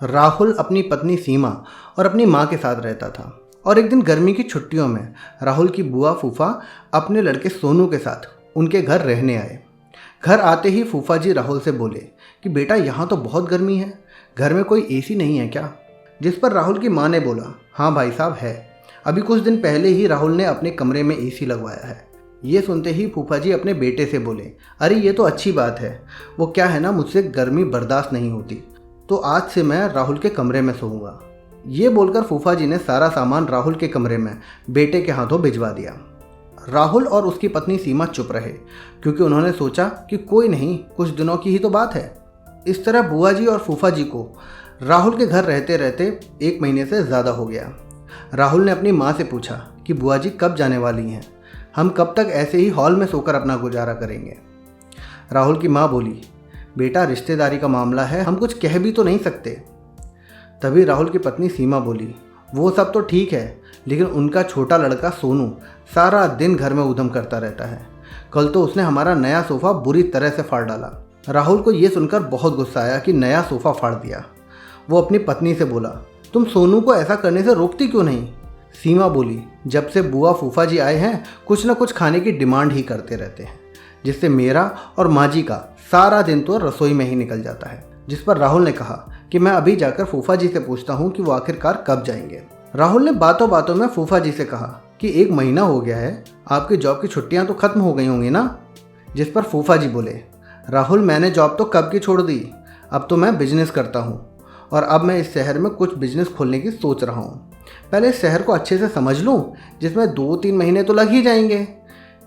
राहुल अपनी पत्नी सीमा और अपनी माँ के साथ रहता था और एक दिन गर्मी की छुट्टियों में राहुल की बुआ फूफा अपने लड़के सोनू के साथ उनके घर रहने आए। घर आते ही फूफा जी राहुल से बोले कि बेटा यहाँ तो बहुत गर्मी है, घर में कोई एसी नहीं है क्या? जिस पर राहुल की माँ ने बोला, हाँ भाई साहब है, अभी कुछ दिन पहले ही राहुल ने अपने कमरे में एसी लगवाया है। ये सुनते ही फूफा जी अपने बेटे से बोले, अरे ये तो अच्छी बात है, वो क्या है ना, मुझसे गर्मी बर्दाश्त नहीं होती, तो आज से मैं राहुल के कमरे में सोऊंगा। ये बोलकर फूफा जी ने सारा सामान राहुल के कमरे में बेटे के हाथों भिजवा दिया। राहुल और उसकी पत्नी सीमा चुप रहे क्योंकि उन्होंने सोचा कि कोई नहीं, कुछ दिनों की ही तो बात है। इस तरह बुआ जी और फूफा जी को राहुल के घर रहते रहते 1 महीने से ज़्यादा हो गया। राहुल ने अपनी माँ से पूछा कि बुआ जी कब जाने वाली हैं, हम कब तक ऐसे ही हॉल में सोकर अपना गुजारा करेंगे? राहुल की माँ बोली, बेटा रिश्तेदारी का मामला है, हम कुछ कह भी तो नहीं सकते। तभी राहुल की पत्नी सीमा बोली, वो सब तो ठीक है, लेकिन उनका छोटा लड़का सोनू सारा दिन घर में ऊधम करता रहता है। कल तो उसने हमारा नया सोफ़ा बुरी तरह से फाड़ डाला। राहुल को ये सुनकर बहुत गुस्सा आया कि नया सोफ़ा फाड़ दिया। वो अपनी पत्नी से बोला, तुम सोनू को ऐसा करने से रोकती क्यों नहीं? सीमा बोली, जब से बुआ फूफा जी आए हैं कुछ न कुछ खाने की डिमांड ही करते रहते हैं, जिससे मेरा और माँ जी का सारा दिन तो रसोई में ही निकल जाता है। जिस पर राहुल ने कहा कि मैं अभी जाकर फूफा जी से पूछता हूँ कि वो आखिरकार कब जाएंगे। राहुल ने बातों बातों में फूफा जी से कहा कि 1 महीना हो गया है, आपकी जॉब की छुट्टियाँ तो खत्म हो गई होंगी ना? जिस पर फूफा जी बोले, राहुल मैंने जॉब तो कब की छोड़ दी, अब तो मैं बिजनेस करता हूँ और अब मैं इस शहर में कुछ बिजनेस खोलने की सोच रहा हूँ। पहले इस शहर को अच्छे से समझ लूँ, जिसमें 2-3 महीने तो लग ही जाएंगे।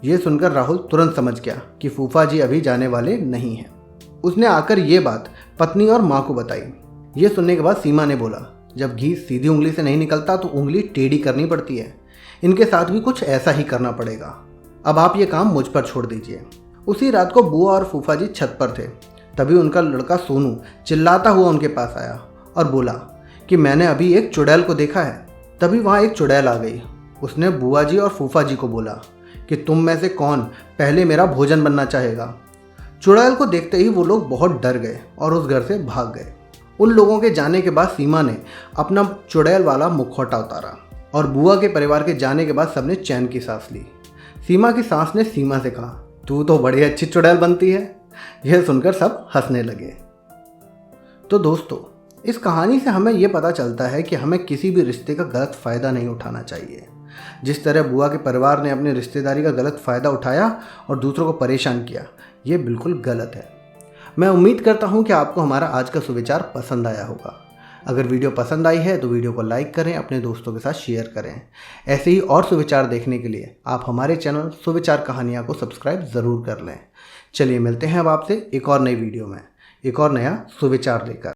ये सुनकर राहुल तुरंत समझ गया कि फूफा जी अभी जाने वाले नहीं हैं। उसने आकर ये बात पत्नी और माँ को बताई। ये सुनने के बाद सीमा ने बोला, जब घी सीधी उंगली से नहीं निकलता तो उंगली टेढ़ी करनी पड़ती है, इनके साथ भी कुछ ऐसा ही करना पड़ेगा। अब आप ये काम मुझ पर छोड़ दीजिए। उसी रात को बुआ और फूफा जी छत पर थे। तभी उनका लड़का सोनू चिल्लाता हुआ उनके पास आया और बोला कि मैंने अभी एक चुड़ैल को देखा है। तभी वहाँ एक चुड़ैल आ गई। उसने बुआ जी और फूफा जी को बोला कि तुम में से कौन पहले मेरा भोजन बनना चाहेगा? चुड़ैल को देखते ही वो लोग बहुत डर गए और उस घर से भाग गए। उन लोगों के जाने के बाद सीमा ने अपना चुड़ैल वाला मुखौटा उतारा और बुआ के परिवार के जाने के बाद सबने चैन की सांस ली। सीमा की सांस ने सीमा से कहा, तू तो बड़ी अच्छी चुड़ैल बनती है। यह सुनकर सब हंसने लगे। तो दोस्तों, इस कहानी से हमें यह पता चलता है कि हमें किसी भी रिश्ते का गलत फ़ायदा नहीं उठाना चाहिए। जिस तरह बुआ के परिवार ने अपनी रिश्तेदारी का गलत फ़ायदा उठाया और दूसरों को परेशान किया, ये बिल्कुल गलत है। मैं उम्मीद करता हूँ कि आपको हमारा आज का सुविचार पसंद आया होगा। अगर वीडियो पसंद आई है तो वीडियो को लाइक करें, अपने दोस्तों के साथ शेयर करें। ऐसे ही और सुविचार देखने के लिए आप हमारे चैनल सुविचार कहानियाँ को सब्सक्राइब ज़रूर कर लें। चलिए मिलते हैं अब आपसे एक और नई वीडियो में, एक और नया सुविचार लेकर।